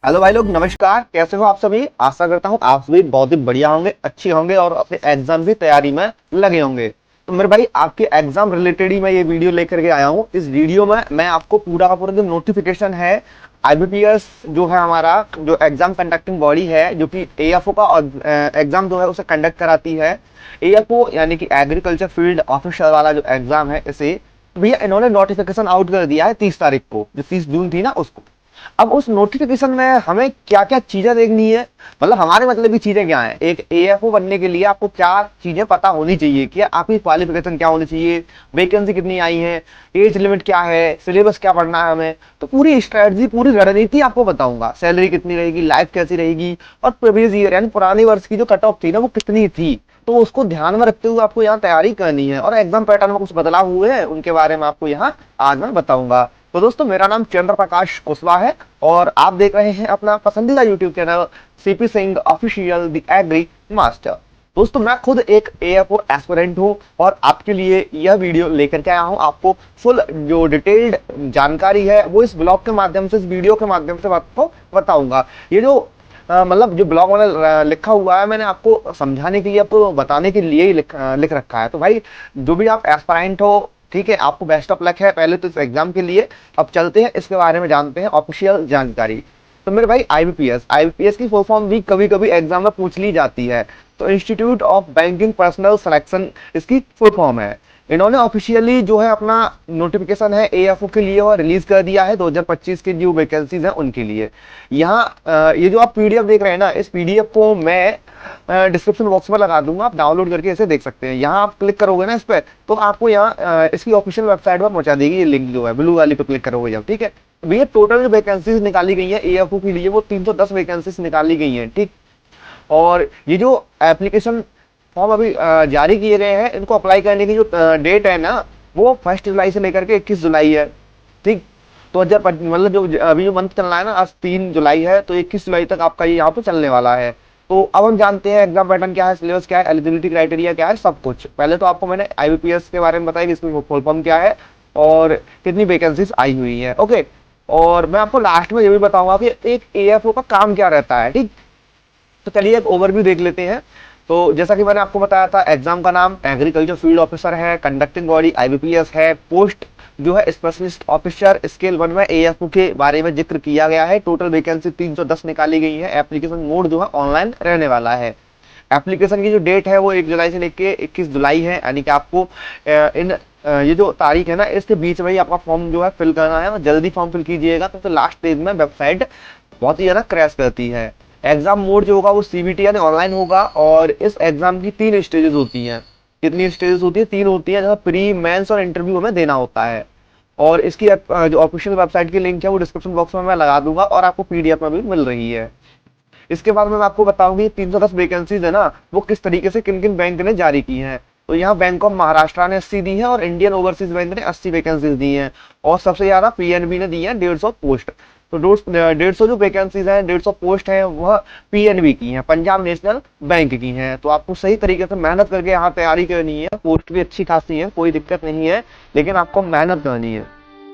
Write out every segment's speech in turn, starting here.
Hello भाई लोग, नमस्कार। कैसे हो आप सभी? आशा करता हूँ आप सभी बहुत ही बढ़िया होंगे, अच्छे होंगे और अपने एग्जाम की तैयारी में लगे होंगे। तो मेरे भाई, आपके एग्जाम रिलेटेड ही मैं ये वीडियो लेकर के आया हूँ। इस वीडियो में मैं आपको पूरा का पूरा जो नोटिफिकेशन है, आईबीपीएस जो है हमारा जो एग्जाम कंडक्टिंग बॉडी है, जो कि एएफओ का एग्जाम जो है उसे कंडक्ट कराती है। एएफओ यानी कि एग्रीकल्चर फील्ड ऑफिसर वाला जो एग्जाम है, इसे भैया इन्होंने नोटिफिकेशन आउट कर दिया है 30 तारीख को, जो 30 जून थी ना उसको। अब उस नोटिफिकेशन में हमें क्या क्या चीजें देखनी है, मतलब हमारे मतलब की चीजें क्या हैं। एक एएफओ बनने के लिए आपको क्या चीजें पता होनी चाहिए कि आपकी क्वालिफिकेशन क्या होनी चाहिए, वैकेंसी कितनी आई है, एज लिमिट क्या है, सिलेबस क्या पढ़ना है हमें। तो पूरी स्ट्रेटजी, पूरी रणनीति आपको बताऊंगा। सैलरी कितनी रहेगी, लाइफ कैसी रहेगी, और प्रीवियस ईयर यानी पुराने वर्ष की जो कट ऑफ थी ना वो कितनी थी। तो उसको ध्यान में रखते हुए आपको यहाँ तैयारी करनी है, और एग्जाम पैटर्न में कुछ बदलाव हुए हैं उनके बारे में आपको यहाँ आज मैं बताऊंगा। तो दोस्तों, मेरा नाम चंद्र प्रकाश कुशवाहा है और आप देख रहे हैं अपना पसंदीदा YouTube channel CP Singh official the agri master. दोस्तों, मैं खुद एक एएफओ एस्पिरेंट हूं और आपके लिए यह वीडियो लेकर के आया हूं। आपको फुल जो डिटेल्ड जानकारी है वो इस ब्लॉग के माध्यम से, इस वीडियो के माध्यम से आपको बताऊंगा। ये जो मतलब जो ब्लॉग मैंने लिखा हुआ है, मैंने आपको समझाने के लिए, आपको बताने के लिए ही लिख रखा है। तो भाई, जो भी आप एस्पायरेंट हो, ठीक है, आपको बेस्ट ऑफ लक है पहले तो इस एग्जाम के लिए। अब चलते हैं इसके बारे में जानते हैं ऑफिशियल जानकारी। तो मेरे भाई, आईबीपीएस की फुल फॉर्म भी कभी कभी एग्जाम में पूछ ली जाती है। तो institute of banking personal selection इसकी फुल फॉर्म है। इन्होंने ऑफिशियली जो है अपना नोटिफिकेशन है एएफओ के लिए और रिलीज कर दिया है 2025 की जो वैकेंसीज हैं उनके लिए। यहाँ ये जो आप पीडीएफ देख रहे हैं ना, इस पीडीएफ को मैं डिस्क्रिप्शन बॉक्स में लगा दूंगा, आप डाउनलोड करके इसे देख सकते हैं। यहाँ आप क्लिक करोगे ना इस पर, तो आपको यहाँ इसकी ऑफिशियल वेबसाइट पर पहुंचा देगी। ये लिंक जो है ब्लू वाली पे क्लिक करोगे जब, ठीक है। भैया, टोटल जो वैकेंसीज निकाली गई है एएफओ के लिए वो 310 वैकेंसीज निकाली गई हैं, ठीक। और ये जो एप्लीकेशन फॉर्म अभी जारी किए गए हैं, इनको अप्लाई करने की जो डेट है ना, वो 1 जुलाई से लेकर के 21 जुलाई है, ठीक। तो जब मतलब जो अभी जो मंथ चल रहा है ना, आज 3 जुलाई है, तो 21 जुलाई तक आपका ये यहाँ पे चलने वाला है। तो अब हम जानते हैं एग्जाम पैटर्न क्या है, सिलेबस क्या है, एलिजिबिलिटी क्राइटेरिया क्या है, सब कुछ। पहले तो आपको मैंने आईबीपीएस के बारे में बताया कि इसकी फुल फॉर्म क्या है और कितनी वैकेंसीज आई हुई है, ओके। और मैं आपको लास्ट में ये भी बताऊंगा कि एक एएफओ का काम क्या रहता है, ठीक। तो चलिए एक ओवरव्यू देख लेते हैं। तो जैसा कि मैंने आपको बताया था, एग्जाम का नाम एग्रीकल्चर फील्ड ऑफिसर है, कंडक्टिंग बॉडी आईबीपीएस है, पोस्ट जो है स्पेशलिस्ट ऑफिसर स्केल 1 में एएफओ के बारे में जिक्र किया गया है। टोटल वैकेंसी 310 निकाली गई है। एप्लीकेशन मोड जो है ऑनलाइन रहने वाला है। एप्लीकेशन की जो डेट है वो 1 जुलाई से लेके 21 जुलाई है, यानी कि आपको ये जो तारीख है ना, इसके बीच में ही आपका फॉर्म जो है फिल करना है। जल्दी फॉर्म फिल कीजिएगा, तो लास्ट पेज में वेबसाइट बहुत ही ज्यादा क्रैश करती है। एग्जाम मोड जो होगा वो सीबीटी यानी ऑनलाइन होगा, और इस एग्जाम की 3 स्टेजेस होती हैं। कितनी स्टेजेस होती है? 3 होती है, जैसा प्री, मेंस और इंटरव्यू हमें देना होता है। और इसकी जो ऑफिशियल वेबसाइट की लिंक है वो डिस्क्रिप्शन बॉक्स में मैं लगा दूंगा, और आपको पीडीएफ में भी मिल रही है। इसके बाद में मैं आपको बताऊंगी 310 वैकेंसीज है ना, वो किस तरीके से किन किन बैंक ने जारी की हैं। तो यहाँ बैंक ऑफ महाराष्ट्र ने 80 दी है और इंडियन ओवरसीज बैंक ने 80 वैकेंसीज दी हैं, और सबसे ज्यादा पीएनबी ने दी है 150 पोस्ट। तो 150 जो वैकेंसीज हैं, 150 पोस्ट हैं, वह पीएनबी की हैं, पंजाब नेशनल बैंक की हैं। तो आपको सही तरीके से मेहनत करके यहाँ तैयारी करनी है। पोस्ट भी अच्छी खासी है, कोई दिक्कत नहीं है, लेकिन आपको मेहनत करनी है,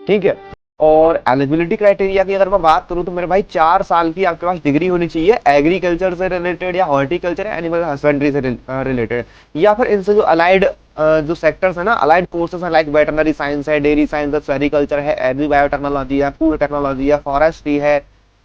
ठीक है। और एलिजिबिलिटी क्राइटेरिया की अगर मैं बात करूं तो मेरे भाई, 4 साल की आपके पास डिग्री होनी चाहिए एग्रीकल्चर से रिलेटेड, या हॉर्टिकल्चर, एनिमल हस्बेंड्री से रिलेटेड, या फिर इनसे जो अलाइड जो सेक्टर्स है ना, अलाइड कोर्सेज है, लाइक वेटरनरी साइंस है, डेयरी साइंस है, सेरिकल्चर है, एग्री बायोटेक्नोलॉजी है, फूड टेक्नोलॉजी है, फॉरेस्ट्री है,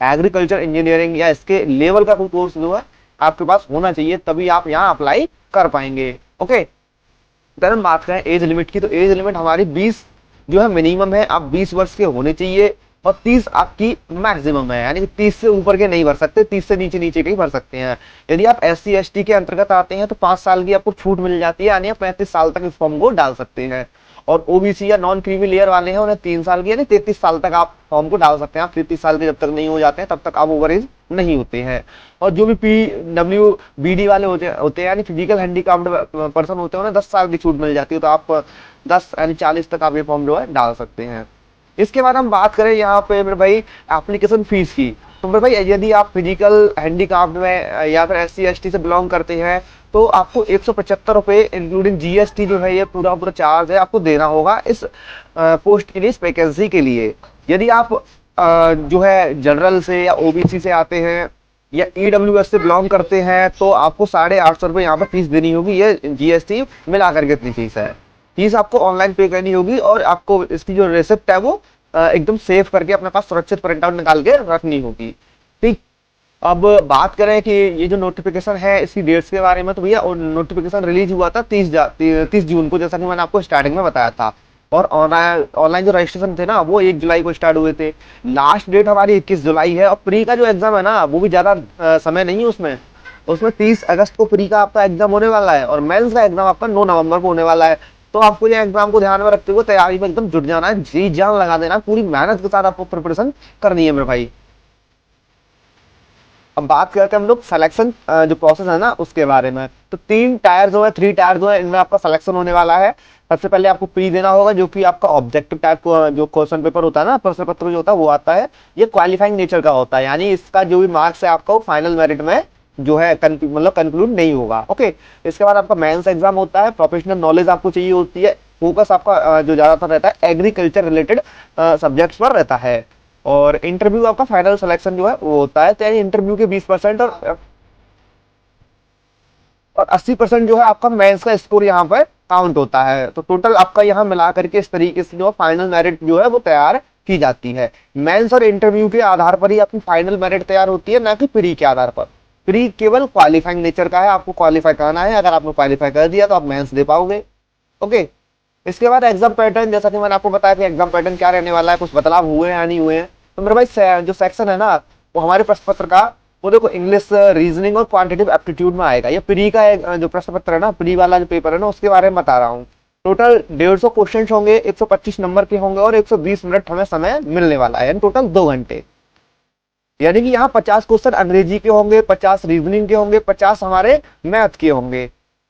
एग्रीकल्चर इंजीनियरिंग, या इसके लेवल का कोई कोर्स जो है आपके पास होना चाहिए, तभी आप यहाँ अप्लाई कर पाएंगे, ओके। अगर हम बात करें एज लिमिट की, तो एज लिमिट हमारी 20 जो है मिनिमम है, आप 20 वर्ष के होने चाहिए, और 30 आपकी मैक्सिमम है, यानी कि 30 से ऊपर के नहीं भर सकते, 30 से नीचे नीचे के ही भर सकते हैं। यदि आप SC ST के अंतर्गत आते हैं तो 5 साल की आपको छूट मिल जाती है, यानी आप 35 साल तक इस फॉर्म को डाल सकते हैं। और ओबीसी या नॉन क्रीमी लेयर वाले हैं, उन्हें 3 साल की यानी 33 साल तक आप फॉर्म को डाल सकते हैं। आप 33 साल के जब तक नहीं हो जाते हैं तब तक आप ओवर एज नहीं होते हैं। और जो भी PWBD वाले होते हैं यानी फिजिकल हैंडीकैप्ड पर्सन होते हैं, उन्हें 10 साल की छूट मिल जाती है। तो आप 10 यानी 40 तक आप ये फॉर्म जो है डाल सकते हैं। इसके बाद हम बात करें यहाँ पे मेरे भाई एप्लीकेशन फीस की, तो मेरे भाई यदि आप फिजिकल हैंडीकैप्ड में या फिर SC ST से बिलोंग करते हैं तो आपको 175 रुपए इंक्लूडिंग जीएसटी जो है, ये पूरा पूरा चार्ज है आपको देना होगा इस पोस्ट के लिए, इस वैकेंसी के लिए। यदि आप जो है जनरल से या ओबीसी से आते हैं या ईडब्ल्यूएस से बिलोंग करते हैं तो आपको 850 रुपये यहाँ पर फीस देनी होगी। ये जीएसटी मिला करके इतनी फीस है। फीस आपको ऑनलाइन पे करनी होगी और आपको इसकी जो रिसिप्ट है वो एकदम सेव करके अपने पास सुरक्षित प्रिंट आउट निकाल के रखनी होगी। ठीक, अब बात करें कि ये जो नोटिफिकेशन है इसकी डेट्स के बारे में, तो भैया नोटिफिकेशन रिलीज हुआ था 30 जून को, जैसा कि मैंने आपको स्टार्टिंग में बताया था। और ऑनलाइन जो रजिस्ट्रेशन थे ना वो 1 जुलाई को स्टार्ट हुए थे। लास्ट डेट हमारी 21 जुलाई है। और प्री का जो एग्जाम है ना वो भी ज्यादा समय नहीं है उसमें। उसमें 30 अगस्त को प्री का आपका एग्जाम होने वाला है और मेंस का एग्जाम आपका 9 नवंबर को होने वाला है। तो आपको ये एग्जाम को ध्यान में रखते हुए तैयारी में एकदम जुट जाना है, जी जान लगा देना, पूरी मेहनत के साथ आपको प्रिपरेशन करनी है मेरे भाई। अब बात करते हैं हम लोग सिलेक्शन जो प्रोसेस है ना उसके बारे में। तो 3 टायर जो है, 3 टायर जो है, इनमें आपका सिलेक्शन होने वाला है। सबसे पहले आपको प्री देना होगा, जो कि आपका ऑब्जेक्टिव टाइप को जो क्वेश्चन पेपर होता है ना, प्रश्न पत्र जो होता है वो आता है। ये क्वालिफाइंग नेचर का होता है, यानी इसका जो भी मार्क्स है आपका फाइनल मेरिट में जो है मतलब कंक्लूड नहीं होगा। ओके, इसके बाद आपका मेंस एग्जाम होता है। प्रोफेशनल नॉलेज आपको चाहिए होती है। फोकस आपका जो ज्यादातर रहता है एग्रीकल्चर रिलेटेड सब्जेक्ट्स पर रहता है। और इंटरव्यू आपका फाइनल सिलेक्शन जो है वो होता है। तो यानी इंटरव्यू के 20% और 80% जो है आपका मेंस का स्कोर यहाँ पर काउंट होता है। तो टोटल आपका यहाँ मिला करके इस तरीके से जो फाइनल मेरिट जो है वो तैयार की जाती है। मेंस और इंटरव्यू के आधार पर ही आपकी फाइनल मेरिट तैयार होती है, ना कि प्री के आधार पर। प्री केवल क्वालिफाइंग नेचर का है, आपको क्वालिफाई करना है। अगर आपने क्वालिफाई कर दिया तो आप मेंस दे पाओगे। ओके, इसके बाद एग्जाम पैटर्न, जैसा कि मैंने आपको बताया कि एग्जाम पैटर्न क्या रहने वाला है, कुछ बदलाव हुए हैं या नहीं हुए हैं। तो मेरे भाई जो सेक्शन है ना वो हमारे प्रश्न पत्र का, वो देखो इंग्लिश, रीजनिंग और क्वांटिटेटिव एप्टीट्यूड में आएगा। ये प्री का जो प्रश्न पत्र है ना, प्री वाला जो पेपर है ना, उसके बारे में बता रहा हूँ। टोटल 150 क्वेश्चन होंगे, 125 नंबर के होंगे और 120 मिनट हमें समय मिलने वाला है, टोटल 2 घंटे। यानी कि यहाँ 50 क्वेश्चन अंग्रेजी के होंगे, 50 रीजनिंग के होंगे, 50 हमारे मैथ के होंगे।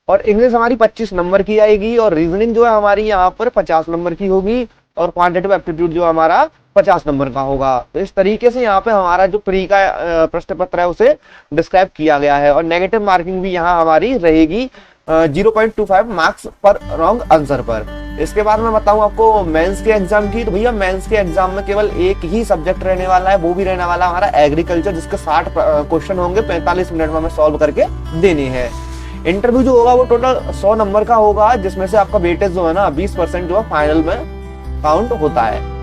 और इंग्लिश हमारी 25 नंबर की आएगी और रीजनिंग जो है हमारी यहाँ पर 50 नंबर की होगी और क्वांटिटेटिव एप्टीट्यूड जो हमारा 50 नंबर का होगा। तो इस तरीके से यहाँ पे हमारा जो प्री का प्रश्न पत्र है उसे डिस्क्राइब किया गया है। और नेगेटिव मार्किंग भी यहाँ हमारी रहेगी 0.25 मार्क्स पर रॉन्ग आंसर पर। इसके बाद मैं बताऊं आपको मेंस के एग्जाम की। तो भैया मेंस के एग्जाम में केवल एक ही सब्जेक्ट रहने वाला है, वो भी रहने वाला हमारा एग्रीकल्चर, जिसके 60 क्वेश्चन होंगे, 45 मिनट में हमें सॉल्व करके देने हैं। इंटरव्यू जो होगा वो टोटल 100 नंबर का होगा, जिसमें से आपका वेटेज जो है ना 20% जो है फाइनल में काउंट होता है।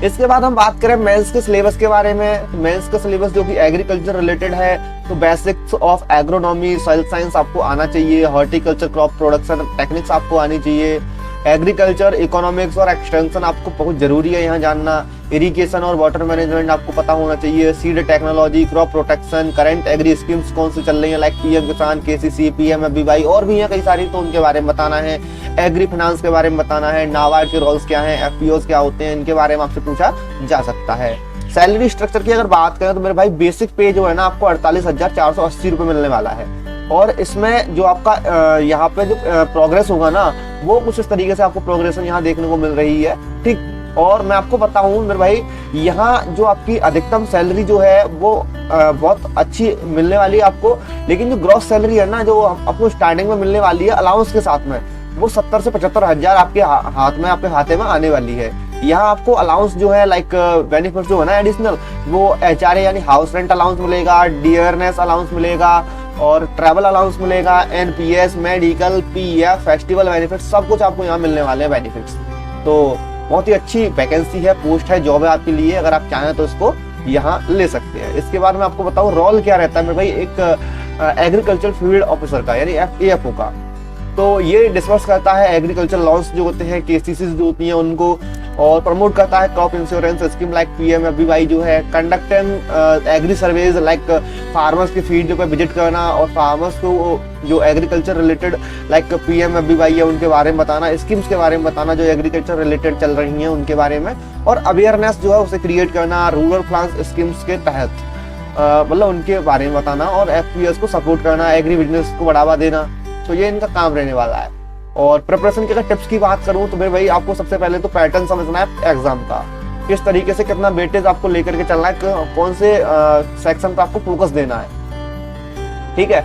इसके बाद हम बात करें मेंस के सिलेबस के बारे में। मेंस का सिलेबस जो कि एग्रीकल्चर रिलेटेड है, तो basics of agronomy, soil science आपको आना चाहिए, हॉर्टिकल्चर क्रॉप प्रोडक्शन टेक्निक्स आपको आनी चाहिए, एग्रीकल्चर इकोनॉमिक्स और एक्सटेंशन आपको बहुत जरूरी है यहाँ जानना, इरिगेशन और वाटर मैनेजमेंट आपको पता होना चाहिए, seed technology, crop protection, current agri schemes कौन सी चल रही है, like PM Kisan, KCC, PMFBY और भी हैं कई सारी, तो उनके बारे में बताना है। एग्री फाइनेंस के बारे में बताना है, नाबार्ड के रोल्स क्या हैं, एफपीओस क्या होते हैं, इनके बारे में आपसे पूछा जा सकता है। सैलरी स्ट्रक्चर की अगर बात करें तो मेरे भाई बेसिक पे जो है ना आपको 48,480 रुपये मिलने वाला है। और इसमें जो आपका यहाँ पे जो प्रोग्रेस होगा ना वो कुछ इस तरीके से आपको प्रोग्रेशन यहाँ देखने को मिल रही है। ठीक, और मैं आपको बताऊं मेरे भाई यहाँ जो आपकी अधिकतम सैलरी जो है वो बहुत अच्छी मिलने वाली है आपको, लेकिन जो ग्रॉस सैलरी है ना जो आपको स्टार्टिंग में मिलने वाली है अलाउंस के साथ में, वो 70 से 75 हजार आपके हाथ में, आपके खाते में आने वाली है। यहाँ आपको अलाउंस जो है लाइक बेनिफिट जो है ना एडिशनल, वो एचआरए यानी हाउस रेंट अलाउंस मिलेगा, डियरनेस अलाउंस मिलेगा और ट्रैवल अलाउंस मिलेगा, NPS, medical, PF, festival benefit, सब कुछ आपको यहाँ मिलने वाले हैं बेनिफिट्स। तो बहुत ही अच्छी वैकेंसी है, पोस्ट है, जॉब है आपके लिए, अगर आप चाहें तो इसको यहाँ ले सकते हैं। इसके बाद मैं आपको बताऊँ रोल क्या रहता है मेरे भाई एक एग्रीकल्चर फील्ड ऑफिसर का यानी एएफओ का। तो ये डिस्कस करता है एग्रीकल्चर लॉन्स जो होते हैं, केसीसी जो होती हैं उनको, और प्रमोट करता है crop insurance scheme like PMFBY जो है, conducting agri surveys like farmers के फील्ड पे विजिट करना और फार्मर्स को जो एग्रीकल्चर रिलेटेड लाइक पीएमएफबीवाई है उनके बारे में बताना, स्कीम्स के बारे में बताना जो एग्रीकल्चर रिलेटेड चल रही हैं उनके बारे में, और अवेयरनेस जो है उसे क्रिएट करना रूरल फाइनेंस स्कीम्स के तहत, मतलब उनके बारे में बताना, और एफपीएस को सपोर्ट करना, एग्री बिजनेस को बढ़ावा देना। तो ये इनका काम रहने वाला है। और प्रिपरेशन के अगर टिप्स की बात करूं तो भाई आपको सबसे पहले तो पैटर्न समझना है एग्जाम का, किस तरीके से कितना वेटेज आपको लेकर के चलना है, कौन से सेक्शन पर आपको फोकस देना है, ठीक है।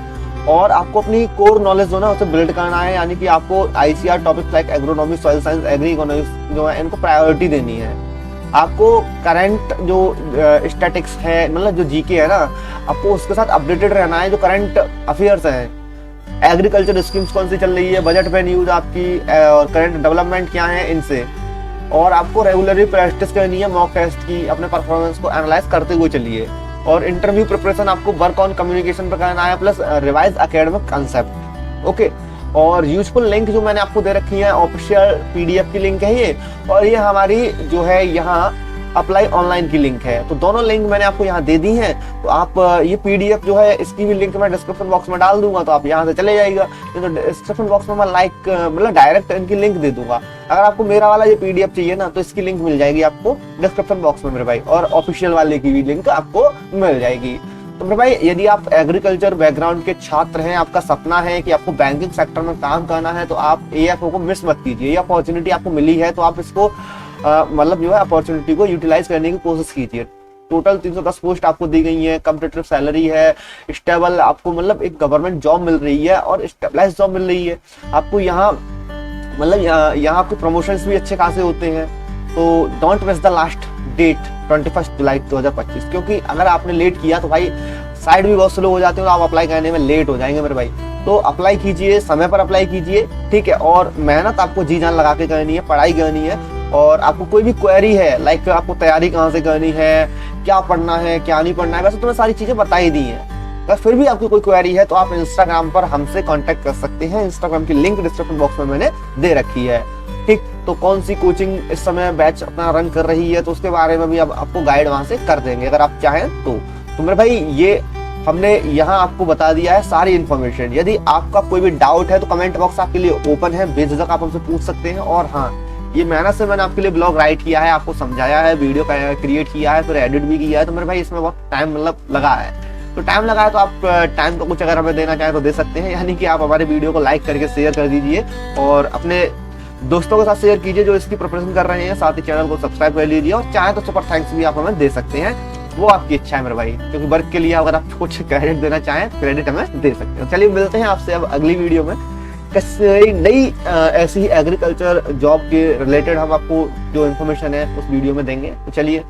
और आपको अपनी कोर नॉलेज जो है उसे बिल्ड करना है, यानी कि आपको ICR topics like agronomy, soil science, agree economics जो है इनको प्रायोरिटी देनी है। आपको करंट जो स्टैटिक्स है, मतलब जो जीके है ना, आपको उसके साथ अपडेटेड रहना है। जो करंट अफेयर्स हैं, एग्रीकल्चर स्कीम्स कौन सी चल रही है, बजट पे न्यूज आपकी, और करंट डेवलपमेंट क्या है, इनसे। और आपको रेगुलरली प्रैक्टिस करनी है मॉक टेस्ट की, अपने परफॉर्मेंस को एनालाइज करते हुए चलिए। और इंटरव्यू प्रिपरेशन आपको वर्क ऑन कम्युनिकेशन पर करना है, plus revise academic concept. Okay, और यूजफुल लिंक जो मैंने आपको दे रखी है, ऑफिशियल पीडीएफ की लिंक है ये, और ये हमारी जो है यहाँ अप्लाई ऑनलाइन की लिंक है। तो दोनों लिंक मैंने आपको यहाँ दे दी हैं। तो आप ये पीडीएफ जो है इसकी भी लिंक मैं डिस्क्रिप्शन बॉक्स में डाल दूंगा, तो आप यहाँ से चले जाइएगा। तो डिस्क्रिप्शन बॉक्स में मैं मतलब डायरेक्ट इनकी लिंक दे दूंगा। अगर आपको मेरा वाला ये पीडीएफ चाहिए ना, तो इसकी लिंक मिल जाएगी आपको डिस्क्रिप्शन बॉक्स में मेरे भाई, और ऑफिशियल वाले की भी लिंक आपको मिल जाएगी। तो मेरे भाई, यदि आप एग्रीकल्चर बैकग्राउंड के छात्र हैं, आपका सपना है कि आपको बैंकिंग सेक्टर में काम करना है, तो आप एएफओ को मिस मत कीजिए। ये अपॉर्चुनिटी आपको मिली है, तो आप इसको मतलब जो है अपॉर्चुनिटी को यूटिलाइज करने की कोशिश कीजिए। टोटल 310 पोस्ट आपको दी गई है, कम्पिटिटिव सैलरी है, स्टेबल आपको मतलब एक गवर्नमेंट जॉब मिल रही है और स्टेबलाइज जॉब मिल रही है आपको। यहाँ मतलब यहाँ आपके प्रमोशंस भी अच्छे खासे होते हैं। तो don't miss the last date 21 July 2025, क्योंकि अगर आपने लेट किया तो भाई साइड भी बहुत स्लो हो जाते हो, तो आप अप्लाई करने में लेट हो जाएंगे मेरे भाई। तो अप्लाई कीजिए, समय पर अप्लाई कीजिए, ठीक है। और मेहनत आपको जी जान लगा के करनी है, पढ़ाई करनी है। और आपको कोई भी क्वेरी है, लाइक आपको तैयारी कहाँ से करनी है, क्या पढ़ना है, क्या नहीं पढ़ना है, वैसे तुम्हें सारी चीजें बता ही दी हैं। अगर फिर भी आपकी कोई क्वेरी है तो आप इंस्टाग्राम पर हमसे कांटेक्ट कर सकते हैं। इंस्टाग्राम की लिंक डिस्क्रिप्शन बॉक्स में मैंने दे रखी है, ठीक। तो कौन सी कोचिंग इस समय बैच अपना रन कर रही है, तो उसके बारे में भी अब आपको गाइड वहां से कर देंगे अगर आप चाहें तो मेरे भाई ये हमने यहाँ आपको बता दिया है सारी इन्फॉर्मेशन। यदि आपका कोई भी डाउट है तो कमेंट बॉक्स आपके लिए ओपन है, बेझिझक आप हमसे पूछ सकते हैं। और हाँ, ये मेहनत से मैंने आपके लिए ब्लॉग राइट किया है, आपको समझाया है, वीडियो क्रिएट किया है, फिर एडिट भी किया है। तो मेरे भाई इसमें बहुत टाइम मतलब लगा है, तो टाइम लगा है, तो आप टाइम को कुछ अगर हमें देना चाहें तो दे सकते हैं। यानी कि आप हमारे वीडियो को लाइक करके शेयर कर दीजिए और अपने दोस्तों के साथ शेयर कीजिए जो इसकी प्रिपरेशन कर रहे हैं। साथ ही चैनल को सब्सक्राइब कर लीजिए, और चाहे तो सुपर थैंक्स भी आप हमें दे सकते हैं, वो आपकी इच्छा है मेरे भाई। क्योंकि वर्क के लिए अगर आप कुछ क्रेडिट देना चाहें, क्रेडिट हमें दे सकते हो। चलिए मिलते हैं आपसे अब अगली वीडियो में, नई ऐसी ही एग्रीकल्चर जॉब के रिलेटेड हम आपको जो इन्फॉर्मेशन है उस वीडियो में देंगे। तो चलिए।